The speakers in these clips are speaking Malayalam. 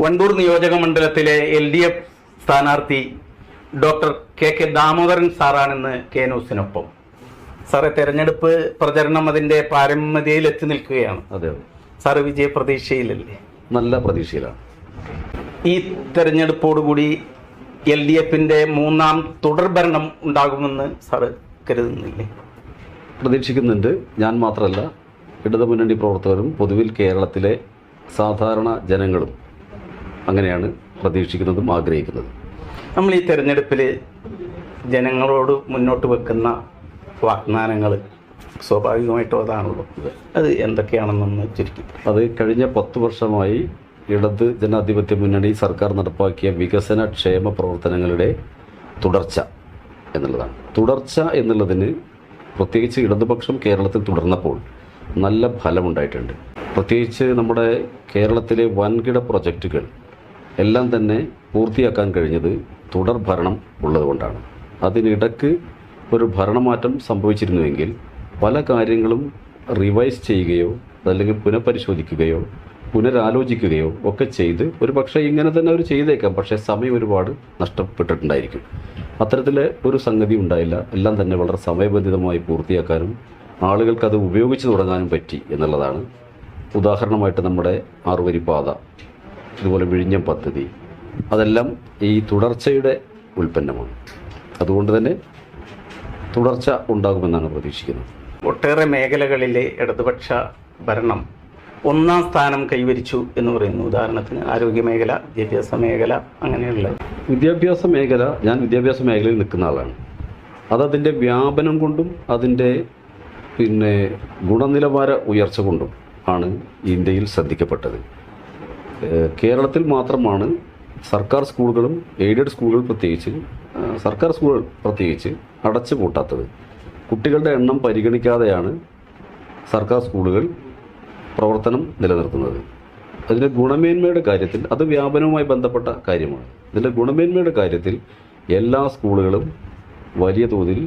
വണ്ടൂർ നിയോജക മണ്ഡലത്തിലെ LDF സ്ഥാനാർത്ഥി ഡോക്ടർ KK ദാമോദരൻ സാറാണെന്ന് കെ ന്യൂസിനൊപ്പം. സാറെ, തെരഞ്ഞെടുപ്പ് പ്രചരണം അതിന്റെ പാരമ്യതയിൽ എത്തി നിൽക്കുകയാണ്. അതെ, സാറ് വിജയ പ്രതീക്ഷയിലല്ലേ? നല്ല പ്രതീക്ഷയിലാണ്. ഈ തെരഞ്ഞെടുപ്പോടുകൂടി LDFന്റെ മൂന്നാം തുടർഭരണം ഉണ്ടാകുമെന്ന് സാറ് കരുതുന്നില്ലേ? പ്രതീക്ഷിക്കുന്നുണ്ട്. ഞാൻ മാത്രമല്ല, ഇടതുമുന്നണി പ്രവർത്തകരും പൊതുവിൽ കേരളത്തിലെ സാധാരണ ജനങ്ങളും അങ്ങനെയാണ് പ്രതീക്ഷിക്കുന്നതും ആഗ്രഹിക്കുന്നതും. നമ്മൾ ഈ തെരഞ്ഞെടുപ്പിൽ ജനങ്ങളോട് മുന്നോട്ട് വെക്കുന്ന വാഗ്ദാനങ്ങൾ സ്വാഭാവികമായിട്ടും അതാണല്ലോ. അത് എന്തൊക്കെയാണെന്നൊന്ന് ചുരുക്കി. അത് കഴിഞ്ഞ 10 വർഷമായി ഇടത് ജനാധിപത്യ മുന്നണി സർക്കാർ നടപ്പാക്കിയ വികസന ക്ഷേമ പ്രവർത്തനങ്ങളുടെ തുടർച്ച എന്നുള്ളതാണ്. തുടർച്ച എന്നുള്ളതിന് പ്രത്യേകിച്ച് ഇടതുപക്ഷം കേരളത്തിൽ തുടർന്നപ്പോൾ നല്ല ഫലമുണ്ടായിട്ടുണ്ട്. പ്രത്യേകിച്ച് നമ്മുടെ കേരളത്തിലെ വൻകിട പ്രൊജക്റ്റുകൾ എല്ലാം തന്നെ പൂർത്തിയാക്കാൻ കഴിഞ്ഞത് തുടർ ഭരണം ഉള്ളതുകൊണ്ടാണ്. അതിനിടക്ക് ഒരു ഭരണമാറ്റം സംഭവിച്ചിരുന്നുവെങ്കിൽ പല കാര്യങ്ങളും റിവൈസ് ചെയ്യുകയോ അതല്ലെങ്കിൽ പുനഃപരിശോധിക്കുകയോ പുനരാലോചിക്കുകയോ ഒക്കെ ചെയ്ത് ഒരു പക്ഷേ ഇങ്ങനെ തന്നെ അവർ ചെയ്തേക്കാം. പക്ഷേ സമയം ഒരുപാട് നഷ്ടപ്പെട്ടിട്ടുണ്ടായിരിക്കും. അത്തരത്തിലെ ഒരു സംഗതി ഉണ്ടായില്ല. എല്ലാം തന്നെ വളരെ സമയബന്ധിതമായി പൂർത്തിയാക്കാനും ആളുകൾക്കത് ഉപയോഗിച്ച് തുടങ്ങാനും പറ്റി എന്നുള്ളതാണ്. ഉദാഹരണമായിട്ട് നമ്മുടെ 6 വരിപ്പാത, ഇതുപോലെ വിഴിഞ്ഞം പദ്ധതി, അതെല്ലാം ഈ തുടർച്ചയുടെ ഉൽപ്പന്നമാണ്. അതുകൊണ്ട് തന്നെ തുടർച്ച ഉണ്ടാകുമെന്നാണ് പ്രതീക്ഷിക്കുന്നത്. ഒട്ടേറെ മേഖലകളിലെ ഇടതുപക്ഷ ഭരണം 1ാം സ്ഥാനം കൈവരിച്ചു എന്ന് പറയുന്നു. ഉദാഹരണത്തിന് ആരോഗ്യ മേഖല, വിദ്യാഭ്യാസ മേഖല, അങ്ങനെയുള്ള ഞാൻ വിദ്യാഭ്യാസ മേഖലയിൽ നിൽക്കുന്ന ആളാണ്. അതതിൻ്റെ വ്യാപനം കൊണ്ടും അതിൻ്റെ ഗുണനിലവാര ഉയർച്ച കൊണ്ടും ആണ് ഇന്ത്യയിൽ ശ്രദ്ധിക്കപ്പെട്ടത്. കേരളത്തിൽ മാത്രമാണ് സർക്കാർ സ്കൂളുകളും എയ്ഡഡ് സ്കൂളുകൾ സർക്കാർ സ്കൂളുകൾ പ്രത്യേകിച്ച് അടച്ചു പൂട്ടാത്തത്. കുട്ടികളുടെ എണ്ണം പരിഗണിക്കാതെയാണ് സർക്കാർ സ്കൂളുകൾ പ്രവർത്തനം നിലനിർത്തുന്നത്. അതിൻ്റെ ഗുണമേന്മയുടെ കാര്യത്തിൽ അത് വ്യാപനവുമായി ബന്ധപ്പെട്ട കാര്യമാണ്. ഇതിൻ്റെ ഗുണമേന്മയുടെ കാര്യത്തിൽ എല്ലാ സ്കൂളുകളും വലിയ തോതിൽ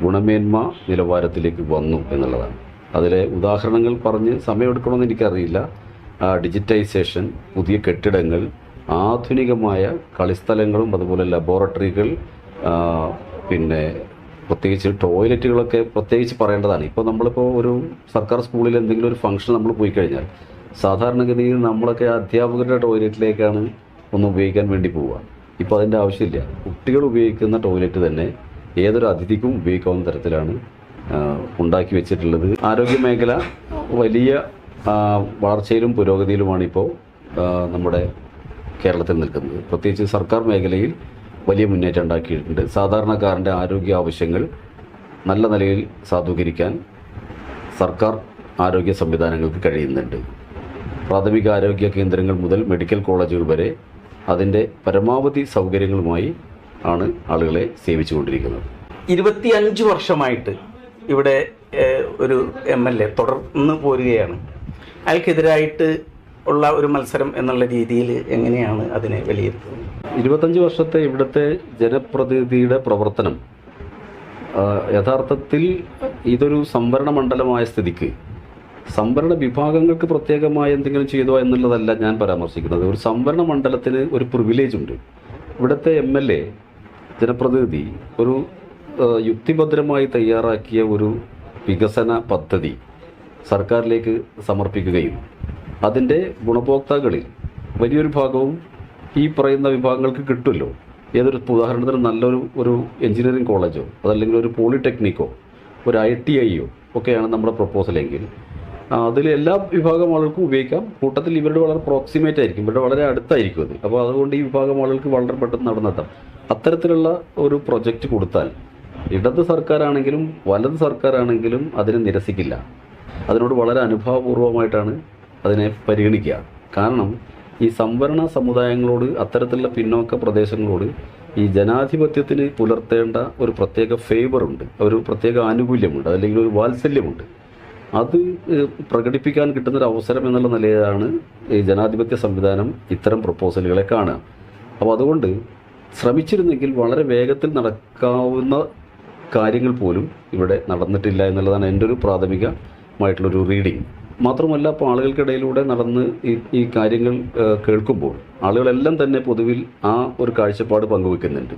ഗുണമേന്മ നിലവാരത്തിലേക്ക് വന്നു എന്നുള്ളതാണ്. അതിലെ ഉദാഹരണങ്ങൾ പറഞ്ഞ് സമയമെടുക്കണമെന്ന് എനിക്കറിയില്ല. ഡിജിറ്റൈസേഷൻ, പുതിയ കെട്ടിടങ്ങൾ, ആധുനികമായ കളിസ്ഥലങ്ങളും അതുപോലെ ലബോറട്ടറികൾ, പ്രത്യേകിച്ച് ടോയ്ലറ്റുകളൊക്കെ പ്രത്യേകിച്ച് പറയേണ്ടതാണ്. ഇപ്പോൾ നമ്മളിപ്പോൾ ഒരു സർക്കാർ സ്കൂളിൽ എന്തെങ്കിലും ഒരു ഫംഗ്ഷൻ നമ്മൾ പോയി കഴിഞ്ഞാൽ സാധാരണഗതിയിൽ നമ്മളൊക്കെ അധ്യാപകരുടെ ടോയ്ലറ്റിലേക്കാണ് ഒന്ന് ഉപയോഗിക്കാൻ വേണ്ടി പോവുക. ഇപ്പോൾ അതിൻ്റെ ആവശ്യമില്ല. കുട്ടികൾ ഉപയോഗിക്കുന്ന ടോയ്ലറ്റ് തന്നെ ഏതൊരു അതിഥിക്കും ഉപയോഗിക്കാവുന്ന തരത്തിലാണ് ഉണ്ടാക്കി വെച്ചിട്ടുള്ളത്. ആരോഗ്യ മേഖല വലിയ വളർച്ചയിലും പുരോഗതിയിലുമാണ് ഇപ്പോൾ നമ്മുടെ കേരളത്തിൽ നിൽക്കുന്നത്. പ്രത്യേകിച്ച് സർക്കാർ മേഖലയിൽ വലിയ മുന്നേറ്റം ഉണ്ടാക്കിയിട്ടുണ്ട്. സാധാരണക്കാരൻ്റെ ആരോഗ്യ ആവശ്യങ്ങൾ നല്ല നിലയിൽ സാധൂകരിക്കാൻ സർക്കാർ ആരോഗ്യ സംവിധാനങ്ങൾക്ക് കഴിയുന്നുണ്ട്. പ്രാഥമിക ആരോഗ്യ കേന്ദ്രങ്ങൾ മുതൽ മെഡിക്കൽ കോളേജുകൾ വരെ അതിൻ്റെ പരമാവധി സൗകര്യങ്ങളുമായി ആണ് ആളുകളെ സേവിച്ചുകൊണ്ടിരിക്കുന്നത്. 25 വർഷമായിട്ട് ഇവിടെ ഒരു MLA തുടർന്ന് പോരുകയാണ്. അയാൾക്കെതിരായിട്ട് ഉള്ള ഒരു മത്സരം എന്നുള്ള രീതിയിൽ എങ്ങനെയാണ് അതിനെ വിലയിരുത്തുന്നത്? 25 വർഷത്തെ ഇവിടുത്തെ ജനപ്രതിനിധിയുടെ പ്രവർത്തനം യഥാർത്ഥത്തിൽ ഇതൊരു സംവരണ മണ്ഡലമായ സ്ഥിതിക്ക് സംവരണ വിഭാഗങ്ങൾക്ക് പ്രത്യേകമായി എന്തെങ്കിലും ചെയ്തോ എന്നുള്ളതല്ല ഞാൻ പരാമർശിക്കുന്നത്. ഒരു സംവരണ മണ്ഡലത്തിന് ഒരു പ്രിവിലേജ് ഉണ്ട്. ഇവിടുത്തെ MLA ജനപ്രതിനിധി ഒരു യുക്തിഭദ്രമായി തയ്യാറാക്കിയ ഒരു വികസന പദ്ധതി സർക്കാരിലേക്ക് സമർപ്പിക്കുകയും അതിൻ്റെ ഗുണഭോക്താക്കളിൽ വലിയൊരു ഭാഗവും ഈ പറയുന്ന വിഭാഗങ്ങൾക്ക് കിട്ടുമല്ലോ. ഏതൊരു ഉദാഹരണത്തിന് നല്ലൊരു എഞ്ചിനീയറിംഗ് കോളേജോ അതല്ലെങ്കിൽ ഒരു പോളിടെക്നിക്കോ ഒരു ITIയോ ഒക്കെയാണ് നമ്മുടെ പ്രപ്പോസലെങ്കിൽ അതിൽ എല്ലാ വിഭാഗം ആളുകൾക്കും ഉപയോഗിക്കാം. കൂട്ടത്തിൽ ഇവരുടെ വളരെ പ്രോക്സിമേറ്റ് ആയിരിക്കും, ഇവരുടെ വളരെ അടുത്തായിരിക്കും അത്. അപ്പോൾ അതുകൊണ്ട് ഈ വിഭാഗം ആളുകൾക്ക് വളരെ പെട്ടെന്ന് നടന്നെത്താം. അത്തരത്തിലുള്ള ഒരു പ്രൊജക്റ്റ് കൊടുത്താൽ ഇടത് സർക്കാരാണെങ്കിലും വലത് സർക്കാരാണെങ്കിലും അതിനെ നിരസിക്കില്ല. അതിനോട് വളരെ അനുഭാവപൂർവമായിട്ടാണ് അതിനെ പരിഗണിക്കുക. കാരണം ഈ സംവരണ സമുദായങ്ങളോട്, അത്തരത്തിലുള്ള പിന്നോക്ക പ്രദേശങ്ങളോട് ഈ ജനാധിപത്യത്തിന് പുലർത്തേണ്ട ഒരു പ്രത്യേക ഫേവറുണ്ട്, ഒരു പ്രത്യേക ആനുകൂല്യമുണ്ട്, അല്ലെങ്കിൽ ഒരു വാത്സല്യമുണ്ട്. അത് പ്രകടിപ്പിക്കാൻ കിട്ടുന്നൊരു അവസരം എന്നുള്ള നിലയിലാണ് ഈ ജനാധിപത്യ സംവിധാനം ഇത്തരം പ്രപ്പോസലുകളെ കാണുക. അപ്പോൾ അതുകൊണ്ട് ശ്രമിച്ചിരുന്നെങ്കിൽ വളരെ വേഗത്തിൽ നടക്കാവുന്ന കാര്യങ്ങൾ പോലും ഇവിടെ നടന്നിട്ടില്ല എന്നുള്ളതാണ് എൻ്റെ ഒരു പ്രാഥമികമായിട്ടുള്ളൊരു റീഡിങ്. മാത്രമല്ല ഇപ്പോൾ ആളുകൾക്കിടയിലൂടെ നടന്ന് ഈ കാര്യങ്ങൾ കേൾക്കുമ്പോൾ ആളുകളെല്ലാം തന്നെ പൊതുവിൽ ആ ഒരു കാഴ്ചപ്പാട് പങ്കുവെക്കുന്നുണ്ട്.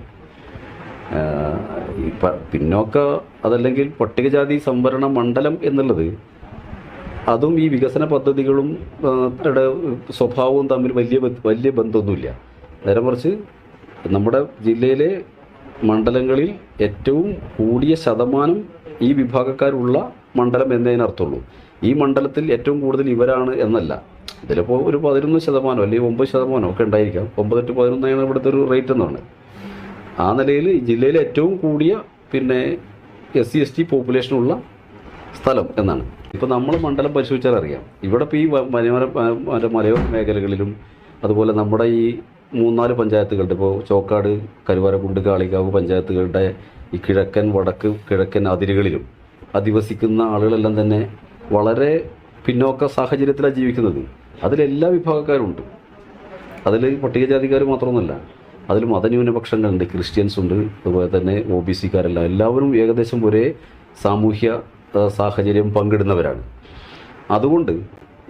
പിന്നോക്ക അതല്ലെങ്കിൽ പട്ടികജാതി സംവരണ മണ്ഡലം എന്നുള്ളത് അതും ഈ വികസന പദ്ധതികളും സ്വഭാവവും തമ്മിൽ വലിയ ബന്ധമൊന്നുമില്ല. നേരെ മറിച്ച് നമ്മുടെ ജില്ലയിലെ മണ്ഡലങ്ങളിൽ ഏറ്റവും കൂടിയ ശതമാനം ഈ വിഭാഗക്കാരുള്ള മണ്ഡലം എന്നതിനർത്ഥമുള്ളൂ. ഈ മണ്ഡലത്തിൽ ഏറ്റവും കൂടുതൽ ഇവരാണ് എന്നല്ല. ഇതിലിപ്പോൾ ഒരു 11% അല്ലെങ്കിൽ 9% ഒക്കെ ഉണ്ടായിരിക്കാം. 9 to 11 ഇവിടുത്തെ ഒരു റേറ്റ് എന്നാണ്. ആ നിലയിൽ ജില്ലയിലെ ഏറ്റവും കൂടിയ പിന്നെ SC/ST പോപ്പുലേഷനുള്ള സ്ഥലം എന്നാണ്. ഇപ്പോൾ നമ്മൾ മണ്ഡലം പരിശോധിച്ചാൽ അറിയാം. ഇവിടെ ഇപ്പോൾ ഈ മലയോര മേഖലകളിലും അതുപോലെ നമ്മുടെ ഈ 3-4 പഞ്ചായത്തുകളുടെ ഇപ്പോൾ ചോക്കാട്, കരുവാരക്കുണ്ട്, കാളികാവ് പഞ്ചായത്തുകളുടെ ഈ വടക്ക് കിഴക്കൻ അതിരുകളിലും അധിവസിക്കുന്ന ആളുകളെല്ലാം തന്നെ വളരെ പിന്നോക്ക സാഹചര്യത്തിലാണ് ജീവിക്കുന്നത്. അതിലെല്ലാ വിഭാഗക്കാരുണ്ട്. അതിൽ പട്ടികജാതിക്കാർ മാത്രമൊന്നുമല്ല, അതിൽ മതന്യൂനപക്ഷങ്ങളുണ്ട്, ക്രിസ്ത്യൻസ് ഉണ്ട്, അതുപോലെ തന്നെ OBC-കാരെല്ലാം എല്ലാവരും ഏകദേശം ഒരേ സാമൂഹ്യ സാഹചര്യം പങ്കിടുന്നവരാണ്. അതുകൊണ്ട്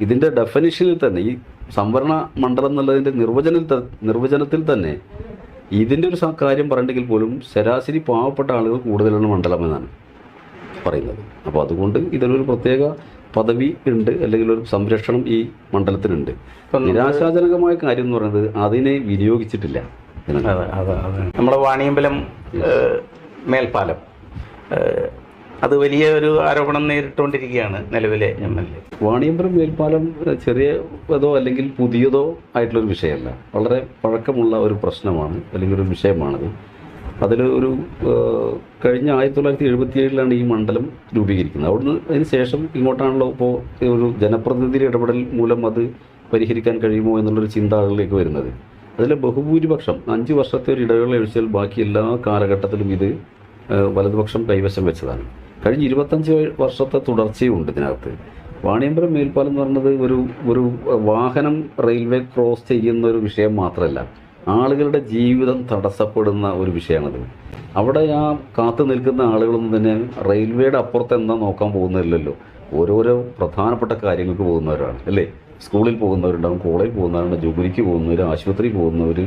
ഇതിൻ്റെ ഡെഫിനിഷനിൽ തന്നെ ഈ സംവരണ മണ്ഡലം എന്നുള്ളതിൻ്റെ നിർവചനത്തിൽ തന്നെ ഇതിൻ്റെ ഒരു കാര്യം പറയണ്ടെങ്കിൽ പോലും ശരാശരി പാവപ്പെട്ട ആളുകൾ കൂടുതലുള്ള മണ്ഡലം എന്നാണ് പറയുന്നത്. അപ്പോൾ അതുകൊണ്ട് ഇതിനൊരു പ്രത്യേക പദവി ഉണ്ട്, അല്ലെങ്കിൽ ഒരു സംരക്ഷണം ഈ മണ്ഡലത്തിനുണ്ട്. നിരാശാജനകമായ കാര്യം എന്ന് പറയുന്നത് അതിനെ വിനിയോഗിച്ചിട്ടില്ല. നമ്മുടെ വാണിയമ്പലം മേൽപ്പാലം അത് വലിയ ഒരു ആരോപണം നേരിട്ടുകൊണ്ടിരിക്കുകയാണ് നിലവിലെ MLA. വാണിയമ്പലം മേൽപ്പാലം ചെറിയതോ അല്ലെങ്കിൽ പുതിയതോ ആയിട്ടുള്ളൊരു വിഷയമല്ല. വളരെ പഴക്കമുള്ള ഒരു പ്രശ്നമാണ്, അല്ലെങ്കിൽ ഒരു വിഷയമാണത്. അതിൽ ഒരു കഴിഞ്ഞ 1977 ഈ മണ്ഡലം രൂപീകരിക്കുന്നത്. അവിടുന്ന് അതിന് ശേഷം ഇങ്ങോട്ടാണല്ലോ ഇപ്പോൾ ഒരു ജനപ്രതിനിധി ഇടപെടൽ മൂലം അത് പരിഹരിക്കാൻ കഴിയുമോ എന്നുള്ളൊരു ചിന്ത ആളുകളിലേക്ക് വരുന്നത്. അതിൽ ബഹുഭൂരിപക്ഷം 5 വർഷത്തെ ഒരു ഇടവേള ഒഴിച്ചാൽ ബാക്കി എല്ലാ കാലഘട്ടത്തിലും ഇത് വലതുപക്ഷം കൈവശം വെച്ചതാണ്. കഴിഞ്ഞ 25 വർഷത്തെ തുടർച്ചയുണ്ട് ഇതിനകത്ത്. വാണിയമ്പലം മേൽപ്പാലം എന്ന് പറയുന്നത് ഒരു വാഹനം റെയിൽവേ ക്രോസ് ചെയ്യുന്ന ഒരു വിഷയം മാത്രമല്ല, ആളുകളുടെ ജീവിതം തടസ്സപ്പെടുന്ന ഒരു വിഷയമാണത്. അവിടെ ആ കാത്തു നിൽക്കുന്ന ആളുകളൊന്നും തന്നെ റെയിൽവേയുടെ അപ്പുറത്ത് എന്താ നോക്കാൻ പോകുന്നില്ലല്ലോ. ഓരോരോ പ്രധാനപ്പെട്ട കാര്യങ്ങൾക്ക് പോകുന്നവരാണ്, അല്ലേ? സ്കൂളിൽ പോകുന്നവരുണ്ടാവും, കോളേജിൽ പോകുന്നവരുണ്ട്, ജോലിക്ക് പോകുന്നവർ, ആശുപത്രിയിൽ പോകുന്നവർ,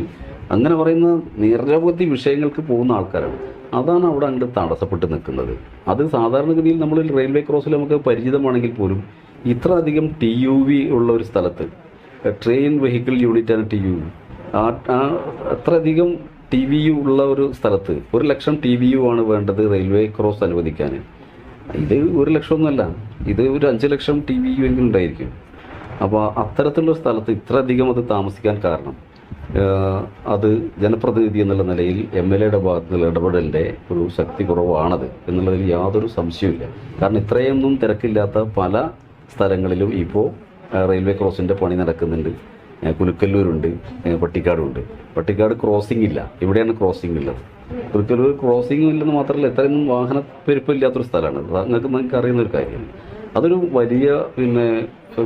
അങ്ങനെ പറയുന്ന നിരവധി വിഷയങ്ങൾക്ക് പോകുന്ന ആൾക്കാരാണ്. അതാണ് അവിടെ അങ്ങോട്ട് തടസ്സപ്പെട്ട് നിൽക്കുന്നത്. അത് സാധാരണഗതിയിൽ നമ്മൾ റെയിൽവേ ക്രോസിൽ നമുക്ക് പരിചിതമാണെങ്കിൽ പോലും ഇത്ര അധികം TUV ഉള്ള ഒരു സ്ഥലത്ത്, ട്രെയിൻ വെഹിക്കിൾ യൂണിറ്റാണ് TUV, അത്രയധികം TVU ഉള്ള ഒരു സ്ഥലത്ത് 1,00,000 TVU ആണ് വേണ്ടത് റെയിൽവേ ക്രോസ് അനുവദിക്കാൻ. ഇത് 1,00,000 ഇത് ഒരു 5,00,000 TVU എങ്കിലും ഉണ്ടായിരിക്കും. അപ്പോൾ അത്തരത്തിലുള്ള സ്ഥലത്ത് ഇത്രയധികം അത് താമസിക്കാൻ കാരണം അത് ജനപ്രതിനിധി എന്നുള്ള നിലയിൽ MLA-യുടെ ഭാഗത്തുള്ള ഇടപെടലിൻ്റെ ഒരു ശക്തി കുറവാണത് എന്നുള്ളതിൽ യാതൊരു സംശയമില്ല. കാരണം ഇത്രയൊന്നും തിരക്കില്ലാത്ത പല സ്ഥലങ്ങളിലും ഇപ്പോൾ റെയിൽവേ ക്രോസിൻ്റെ പണി നടക്കുന്നുണ്ട്. കുലുക്കല്ലൂരുണ്ട്, പട്ടിക്കാടുണ്ട്. പട്ടിക്കാട് ക്രോസിംഗ് ഇല്ല, ഇവിടെയാണ് ക്രോസിംഗ് ഉള്ളത്. കുലുക്കല്ലൂർ ക്രോസിംഗ് ഇല്ലെന്ന് മാത്രമല്ല, ഇത്രയൊന്നും വാഹന പെരുപ്പില്ലാത്തൊരു സ്ഥലമാണ്. നിങ്ങൾക്ക് അറിയുന്നൊരു കാര്യമാണ്. അതൊരു വലിയ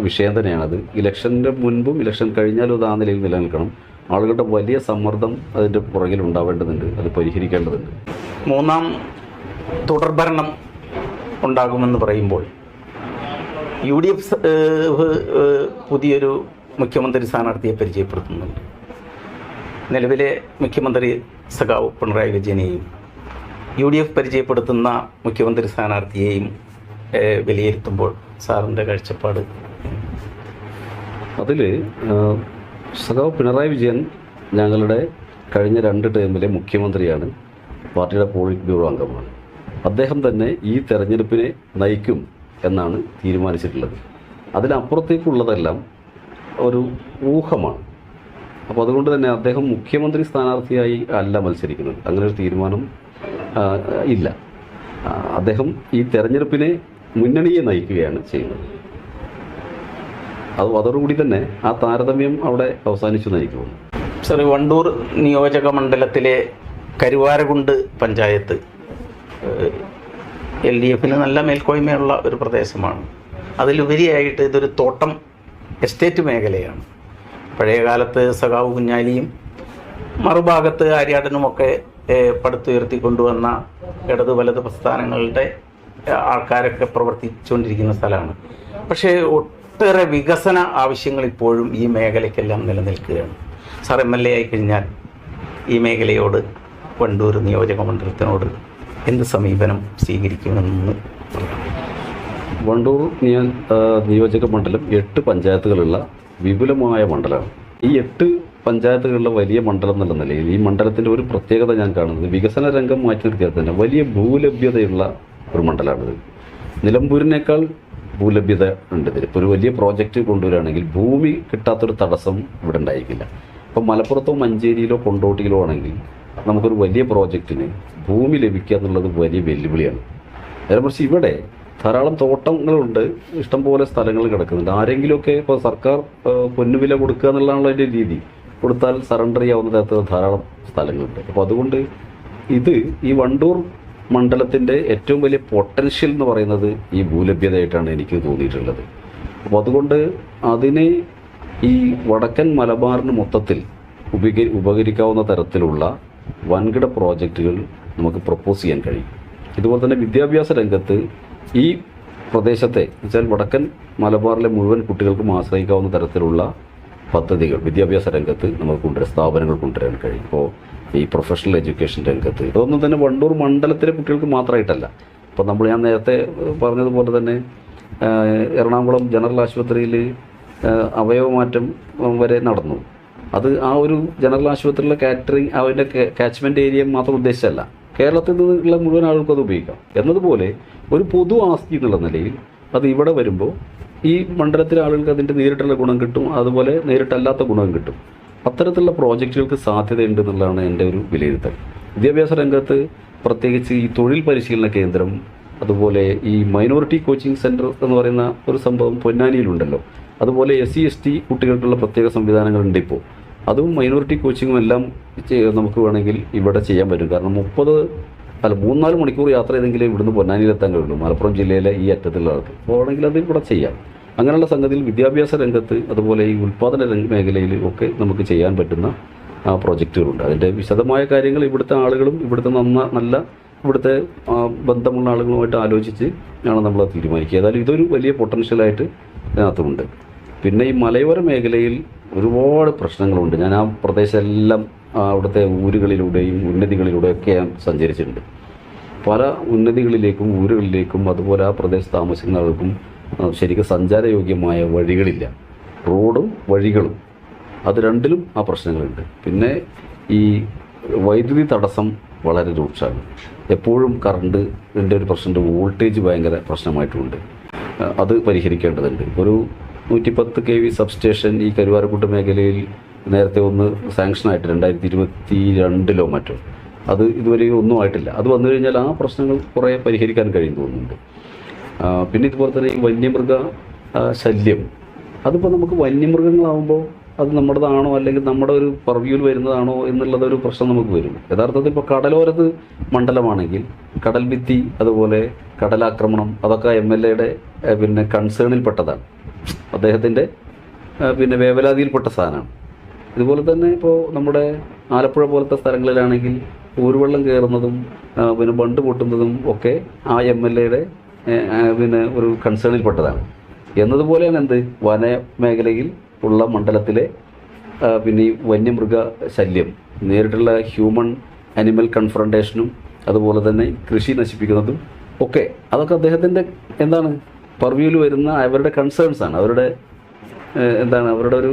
വിഷയം തന്നെയാണത്. ഇലക്ഷൻ്റെ മുൻപും ഇലക്ഷൻ കഴിഞ്ഞാലും അത് ആ നിലയിൽ നിലനിൽക്കണം. ആളുകളുടെ വലിയ സമ്മർദ്ദം അതിൻ്റെ പുറകിൽ ഉണ്ടാവേണ്ടതുണ്ട്, അത് പരിഹരിക്കേണ്ടതുണ്ട്. 3ാം തുടർഭരണം ഉണ്ടാകുമെന്ന് പറയുമ്പോൾ UDF പുതിയൊരു മുഖ്യമന്ത്രി സ്ഥാനാർത്ഥിയെ പരിചയപ്പെടുത്തുന്നുണ്ട്. നിലവിലെ മുഖ്യമന്ത്രി സഖാവ് പിണറായി വിജയനെയും UDF പരിചയപ്പെടുത്തുന്ന മുഖ്യമന്ത്രി സ്ഥാനാർത്ഥിയെയും വിലയിരുത്തുമ്പോൾ സാറിൻ്റെ കാഴ്ചപ്പാട്? അതിൽ സഖാവ് പിണറായി വിജയൻ ഞങ്ങളുടെ കഴിഞ്ഞ 2 ടേമിലെ മുഖ്യമന്ത്രിയാണ്, പാർട്ടിയുടെ പോളിറ്റ് ബ്യൂറോ അംഗമാണ്. അദ്ദേഹം തന്നെ ഈ തെരഞ്ഞെടുപ്പിനെ നയിക്കും എന്നാണ് തീരുമാനിച്ചിട്ടുള്ളത്. അതിനപ്പുറത്തേക്കുള്ളതെല്ലാം ഒരു ഊഹമാണ്. അപ്പോൾ അതുകൊണ്ട് തന്നെ അദ്ദേഹം മുഖ്യമന്ത്രി സ്ഥാനാർത്ഥിയായി അല്ല മത്സരിക്കുന്നത്. അങ്ങനെ ഒരു തീരുമാനം ഇല്ല. അദ്ദേഹം ഈ തെരഞ്ഞെടുപ്പിനെ മുന്നണിയെ നയിക്കുകയാണ് ചെയ്യുന്നത്. അതോടുകൂടി തന്നെ ആ താരതമ്യം അവിടെ അവസാനിച്ചു നയിക്കുന്നു. സാർ, വണ്ടൂർ നിയോജക മണ്ഡലത്തിലെ കരുവാരകുണ്ട് പഞ്ചായത്ത് LDF-ന് നല്ല മേൽക്കോയ്മയുള്ള ഒരു പ്രദേശമാണ്. അതിലുപരിയായിട്ട് ഇതൊരു തോട്ടം എസ്റ്റേറ്റ് മേഖലയാണ്. പഴയകാലത്ത് സഖാവ് കുഞ്ഞാലിയും മറുഭാഗത്ത് ആര്യാടനുമൊക്കെ പടുത്തുയർത്തിക്കൊണ്ടുവന്ന ഇടത് വലത് പ്രസ്ഥാനങ്ങളുടെ ആൾക്കാരൊക്കെ പ്രവർത്തിച്ചുകൊണ്ടിരിക്കുന്ന സ്ഥലമാണ്. പക്ഷേ ഒട്ടേറെ വികസന ആവശ്യങ്ങൾ ഇപ്പോഴും ഈ മേഖലയ്ക്കെല്ലാം നിലനിൽക്കുകയാണ്. സാർ MLA ആയി കഴിഞ്ഞാൽ ഈ മേഖലയോട്, വണ്ടൂർ നിയോജക മണ്ഡലത്തിനോട് എന്ത് സമീപനം സ്വീകരിക്കുമെന്ന് പറയാം? വണ്ടൂർ നിയോജക മണ്ഡലം 8 പഞ്ചായത്തുകളുള്ള വിപുലമായ മണ്ഡലമാണ്. ഈ 8 പഞ്ചായത്തുകളുള്ള വലിയ മണ്ഡലം എന്നുള്ള നിലയിൽ ഈ മണ്ഡലത്തിൻ്റെ ഒരു പ്രത്യേകത ഞാൻ കാണുന്നത്, വികസന രംഗം മാറ്റി നിർത്തിയാൽ തന്നെ വലിയ ഭൂലഭ്യതയുള്ള ഒരു മണ്ഡലമാണിത്. നിലമ്പൂരിനേക്കാൾ ഭൂലഭ്യത ഉണ്ട് ഇതിൽ. ഇപ്പോൾ ഒരു വലിയ പ്രോജക്റ്റ് കൊണ്ടുവരികയാണെങ്കിൽ ഭൂമി കിട്ടാത്തൊരു തടസ്സം ഇവിടെ ഉണ്ടായിരിക്കില്ല. ഇപ്പോൾ മലപ്പുറത്തോ മഞ്ചേരിയിലോ കൊണ്ടോട്ടിയിലോ ആണെങ്കിൽ നമുക്കൊരു വലിയ പ്രോജക്റ്റിന് ഭൂമി ലഭിക്കുക എന്നുള്ളത് വലിയ വെല്ലുവിളിയാണ്. നേരെ മറിച്ച് ഇവിടെ ധാരാളം തോട്ടങ്ങളുണ്ട്, ഇഷ്ടംപോലെ സ്ഥലങ്ങൾ കിടക്കുന്നുണ്ട്. ആരെങ്കിലുമൊക്കെ ഇപ്പോൾ സർക്കാർ പൊന്നുവില കൊടുക്കുക എന്നുള്ളതാണല്ലോ അതിൻ്റെ രീതി. കൊടുത്താൽ സറണ്ടർ ചെയ്യാവുന്ന തരത്തിലുള്ള ധാരാളം സ്ഥലങ്ങളുണ്ട്. അപ്പോൾ അതുകൊണ്ട് ഈ വണ്ടൂർ മണ്ഡലത്തിൻ്റെ ഏറ്റവും വലിയ പൊട്ടൻഷ്യൽ എന്ന് പറയുന്നത് ഈ ഭൂലഭ്യതയായിട്ടാണ് എനിക്ക് തോന്നിയിട്ടുള്ളത്. അപ്പോൾ അതുകൊണ്ട് അതിന് ഈ വടക്കൻ മലബാറിന് മൊത്തത്തിൽ ഉപകരിക്കാവുന്ന തരത്തിലുള്ള വൻകിട പ്രോജക്റ്റുകൾ നമുക്ക് പ്രപ്പോസ് ചെയ്യാൻ കഴിയും. ഇതുപോലെ തന്നെ വിദ്യാഭ്യാസ രംഗത്ത് ഈ പ്രദേശത്തെ വെച്ചാൽ വടക്കൻ മലബാറിലെ മുഴുവൻ കുട്ടികൾക്കും ആശ്രയിക്കാവുന്ന തരത്തിലുള്ള പദ്ധതികൾ വിദ്യാഭ്യാസ രംഗത്ത് നമുക്ക് സ്ഥാപനങ്ങൾ കൊണ്ടുവരാൻ കഴിയും. ഇപ്പോൾ ഈ പ്രൊഫഷണൽ എഡ്യൂക്കേഷൻ രംഗത്ത് ഇതൊന്നും തന്നെ വണ്ടൂർ മണ്ഡലത്തിലെ കുട്ടികൾക്ക് മാത്രമായിട്ടല്ല. ഇപ്പോൾ ഞാൻ നേരത്തെ പറഞ്ഞതുപോലെ തന്നെ എറണാകുളം ജനറൽ ആശുപത്രിയിൽ അവയവമാറ്റം വരെ നടന്നു. അത് ആ ഒരു ജനറൽ ആശുപത്രിയിലെ കാറ്ററിംഗ് അതിൻ്റെ കാച്ച്മെൻറ്റ് ഏരിയ മാത്രം ഉദ്ദേശിച്ചല്ല, കേരളത്തിൽ നിന്നുള്ള മുഴുവൻ ആളുകൾക്കും അത് ഉപയോഗിക്കാം. എന്നതുപോലെ ഒരു പൊതു ആസ്തി എന്നുള്ള നിലയിൽ അത് ഇവിടെ വരുമ്പോൾ ഈ മണ്ഡലത്തിലെ ആളുകൾക്ക് അതിൻ്റെ നേരിട്ടുള്ള ഗുണം കിട്ടും, അതുപോലെ നേരിട്ടല്ലാത്ത ഗുണം കിട്ടും. അത്തരത്തിലുള്ള പ്രോജക്റ്റുകൾക്ക് സാധ്യതയുണ്ട് എന്നുള്ളതാണ് എൻ്റെ ഒരു വിലയിരുത്തൽ. വിദ്യാഭ്യാസ രംഗത്ത് പ്രത്യേകിച്ച് ഈ തൊഴിൽ പരിശീലന കേന്ദ്രം, അതുപോലെ ഈ മൈനോറിറ്റി കോച്ചിങ് സെൻറ്റർ എന്ന് പറയുന്ന ഒരു സംഭവം പൊന്നാനിയിലുണ്ടല്ലോ, അതുപോലെ SC/ST കുട്ടികൾക്കുള്ള പ്രത്യേക സംവിധാനങ്ങളുണ്ട്. ഇപ്പോൾ അതും മൈനോറിറ്റി കോച്ചിങ്ങും എല്ലാം നമുക്ക് വേണമെങ്കിൽ ഇവിടെ ചെയ്യാൻ പറ്റും. കാരണം 3-4 മണിക്കൂർ യാത്ര ചെയ്തെങ്കിലും ഇവിടുന്ന് പൊന്നാനിയിലെത്താൻ കഴിയുള്ളൂ, മലപ്പുറം ജില്ലയിലെ ഈ അറ്റത്തുള്ള ആൾക്ക്. അപ്പോൾ ആണെങ്കിൽ അത് ഇവിടെ ചെയ്യാം. അങ്ങനെയുള്ള സംഗതിയിൽ വിദ്യാഭ്യാസ രംഗത്ത് അതുപോലെ ഈ ഉൽപ്പാദന മേഖലയിൽ ഒക്കെ നമുക്ക് ചെയ്യാൻ പറ്റുന്ന പ്രോജക്റ്റുകളുണ്ട്. അതിൻ്റെ വിശദമായ കാര്യങ്ങൾ ഇവിടുത്തെ ആളുകളും ഇവിടുത്തെ ഇവിടുത്തെ ബന്ധമുള്ള ആളുകളുമായിട്ട് ആലോചിച്ച് ആണ് നമ്മൾ തീരുമാനിക്കുക. ഏതായാലും ഇതൊരു വലിയ പൊട്ടൻഷ്യലായിട്ട് ഇതിനകത്തുണ്ട്. പിന്നെ ഈ മലയോര മേഖലയിൽ ഒരുപാട് പ്രശ്നങ്ങളുണ്ട്. ഞാൻ ആ പ്രദേശമെല്ലാം അവിടുത്തെ ഊരുകളിലൂടെയും ഉന്നതികളിലൂടെയൊക്കെ ഞാൻ സഞ്ചരിച്ചിട്ടുണ്ട്. പല ഉന്നതികളിലേക്കും ഊരുകളിലേക്കും അതുപോലെ ആ പ്രദേശത്ത് താമസിക്കുന്ന ആൾക്കും ശരിക്കും സഞ്ചാരയോഗ്യമായ വഴികളില്ല. റോഡും വഴികളും അത് രണ്ടിലും ആ പ്രശ്നങ്ങളുണ്ട്. പിന്നെ ഈ വൈദ്യുതി തടസ്സം വളരെ രൂക്ഷമാണ്. എപ്പോഴും കറണ്ടിൻ്റെ ഒരു പ്രശ്നമുണ്ട്, വോൾട്ടേജ് ഭയങ്കര പ്രശ്നമായിട്ടുമുണ്ട്. അത് പരിഹരിക്കേണ്ടതുണ്ട്. ഒരു 110 kV സബ്സ്റ്റേഷൻ ഈ കരുവാരക്കുണ്ട് മേഖലയിൽ നേരത്തെ ഒന്ന് സാങ്ഷനായിട്ട് 2022 മറ്റോ, അത് ഇതുവരെയും ഒന്നും ആയിട്ടില്ല. അത് വന്നു കഴിഞ്ഞാൽ ആ പ്രശ്നങ്ങൾ കുറേ പരിഹരിക്കാൻ കഴിയും തോന്നുന്നുണ്ട്. പിന്നെ ഇതുപോലെ തന്നെ ഈ വന്യമൃഗ ശല്യം, അതിപ്പോൾ നമുക്ക് വന്യമൃഗങ്ങളാകുമ്പോൾ അത് നമ്മുടേതാണോ അല്ലെങ്കിൽ നമ്മുടെ ഒരു പർവ്യൂവിൽ വരുന്നതാണോ എന്നുള്ളതൊരു പ്രശ്നം നമുക്ക് വരും. യഥാർത്ഥത്തിൽ ഇപ്പോൾ കടലോരത്ത് മണ്ഡലമാണെങ്കിൽ കടൽ ഭിത്തി അതുപോലെ കടലാക്രമണം അതൊക്കെ MLA-യുടെ പിന്നെ കൺസേണിൽപ്പെട്ടതാണ്, അദ്ദേഹത്തിൻ്റെ പിന്നെ വേവലാതിയിൽപ്പെട്ട സാധനമാണ്. ഇതുപോലെ തന്നെ ഇപ്പോൾ നമ്മുടെ ആലപ്പുഴ പോലത്തെ സ്ഥലങ്ങളിലാണെങ്കിൽ ഊർവെള്ളം കയറുന്നതും പിന്നെ ബണ്ട് പൊട്ടുന്നതും ഒക്കെ ആ MLA-യുടെ പിന്നെ ഒരു കൺസേണിൽപ്പെട്ടതാണ്. എന്നതുപോലെയാണ് വന മേഖലയിൽ ഉള്ള മണ്ഡലത്തിലെ പിന്നെ ഈ വന്യമൃഗ ശല്യം, നേരിട്ടുള്ള ഹ്യൂമൻ അനിമൽ കൺഫ്രണ്ടേഷനും അതുപോലെ തന്നെ കൃഷി നശിപ്പിക്കുന്നതും ഒക്കെ അതൊക്കെ അദ്ദേഹത്തിൻ്റെ പർവ്യൂവിൽ വരുന്ന അവരുടെ കൺസേൺസാണ്, അവരുടെ അവരുടെ ഒരു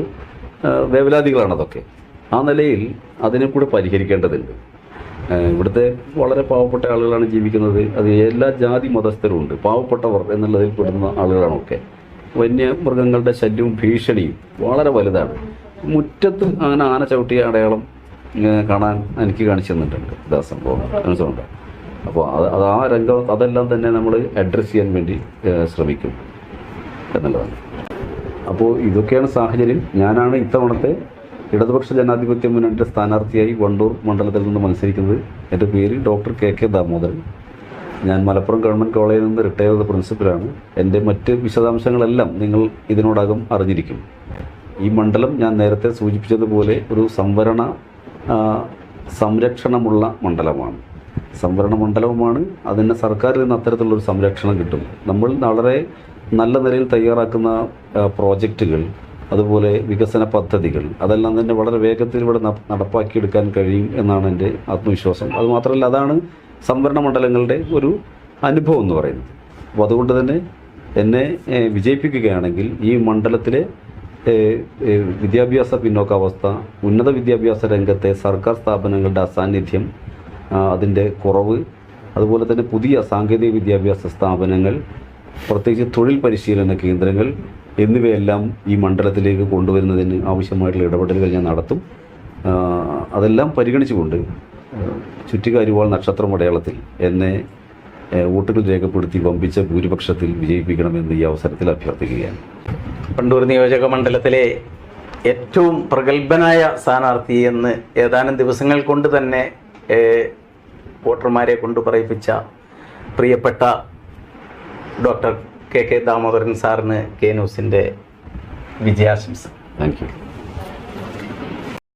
വേവലാതികളാണ് അതൊക്കെ. ആ നിലയിൽ അതിനെ കൂടെ പരിഹരിക്കേണ്ടതുണ്ട്. ഇവിടുത്തെ വളരെ പാവപ്പെട്ട ആളുകളാണ് ജീവിക്കുന്നത്. അത് എല്ലാ ജാതി മതസ്ഥരും ഉണ്ട്. പാവപ്പെട്ടവർ എന്നുള്ളതിൽ പെടുന്ന ആളുകളാണൊക്കെ. വന്യമൃഗങ്ങളുടെ ശല്യവും ഭീഷണിയും വളരെ വലുതാണ്. മുറ്റത്ത് അങ്ങനെ ആന ചവിട്ടിയ അടയാളം കാണാൻ എനിക്ക് കാണിച്ചു തന്നിട്ടുണ്ട് ഇതാ സംഭവം, മനസ്സിലുണ്ട്. അപ്പോൾ അത് ആ രംഗം അതെല്ലാം തന്നെ നമ്മൾ അഡ്രസ്സ് ചെയ്യാൻ വേണ്ടി ശ്രമിക്കും എന്നുള്ളതാണ്. അപ്പോൾ ഇതൊക്കെയാണ് സാഹചര്യം. ഞാനാണ് ഇത്തവണത്തെ ഇടതുപക്ഷ ജനാധിപത്യ മുന്നണിയുടെ സ്ഥാനാർത്ഥിയായി വണ്ടൂർ മണ്ഡലത്തിൽ നിന്ന് മത്സരിക്കുന്നത്. എൻ്റെ പേര് ഡോക്ടർ KK ദാമോദരൻ. ഞാൻ മലപ്പുറം ഗവൺമെൻറ് കോളേജിൽ നിന്ന് റിട്ടയർ ചെയ്ത പ്രിൻസിപ്പലാണ്. എൻ്റെ മറ്റ് വിശദാംശങ്ങളെല്ലാം നിങ്ങൾ ഇതിനോടകം അറിഞ്ഞിരിക്കും. ഈ മണ്ഡലം ഞാൻ നേരത്തെ സൂചിപ്പിച്ചതുപോലെ ഒരു സംവരണ സംരക്ഷണമുള്ള മണ്ഡലമാണ്. സംവരണ മണ്ഡലവുമാണ്. അതിന് സർക്കാരിൽ നിന്ന് അത്തരത്തിലുള്ളൊരു സംരക്ഷണം കിട്ടും. നമ്മൾ വളരെ നല്ല നിലയിൽ തയ്യാറാക്കുന്ന പ്രോജക്റ്റുകൾ, അതുപോലെ വികസന പദ്ധതികൾ, അതെല്ലാം തന്നെ വളരെ വേഗത്തിൽ ഇവിടെ നടപ്പാക്കിയെടുക്കാൻ കഴിയും എന്നാണ് എൻ്റെ ആത്മവിശ്വാസം. അതുമാത്രമല്ല, അതാണ് സംവരണ മണ്ഡലങ്ങളുടെ ഒരു അനുഭവം എന്ന് പറയുന്നത്. അപ്പോൾ അതുകൊണ്ട് തന്നെ എന്നെ വിജയിപ്പിക്കുകയാണെങ്കിൽ ഈ മണ്ഡലത്തിലെ വിദ്യാഭ്യാസ പിന്നോക്കാവസ്ഥ, ഉന്നത വിദ്യാഭ്യാസ രംഗത്തെ സർക്കാർ സ്ഥാപനങ്ങളുടെ അസാന്നിധ്യം, അതിൻ്റെ കുറവ്, അതുപോലെ തന്നെ പുതിയ സാങ്കേതിക വിദ്യാഭ്യാസ സ്ഥാപനങ്ങൾ, പ്രത്യേകിച്ച് തൊഴിൽ പരിശീലന കേന്ദ്രങ്ങൾ എന്നിവയെല്ലാം ഈ മണ്ഡലത്തിലേക്ക് കൊണ്ടുവരുന്നതിന് ആവശ്യമായിട്ടുള്ള ഇടപെടലുകൾ ഞാൻ നടത്തും. അതെല്ലാം പരിഗണിച്ചുകൊണ്ട് ചുറ്റികാരിവാൾ നക്ഷത്രം അടയാളത്തിൽ എന്നെ വോട്ടുകൾ രേഖപ്പെടുത്തി വമ്പിച്ച ഭൂരിപക്ഷത്തിൽ വിജയിപ്പിക്കണമെന്ന് ഈ അവസരത്തിൽ അഭ്യർത്ഥിക്കുകയാണ്. വണ്ടൂർ നിയോജക മണ്ഡലത്തിലെ ഏറ്റവും പ്രഗത്ഭനായ സ്ഥാനാർത്ഥി എന്ന് ഏതാനും ദിവസങ്ങൾ കൊണ്ട് തന്നെ വോട്ടർമാരെ കൊണ്ട് പറയിപ്പിച്ച പ്രിയപ്പെട്ട ഡോക്ടർ കെ കെ ദാമോദരൻ സാറിന് കെ ന്യൂസിൻ്റെ വിജയാശംസ. Thank U.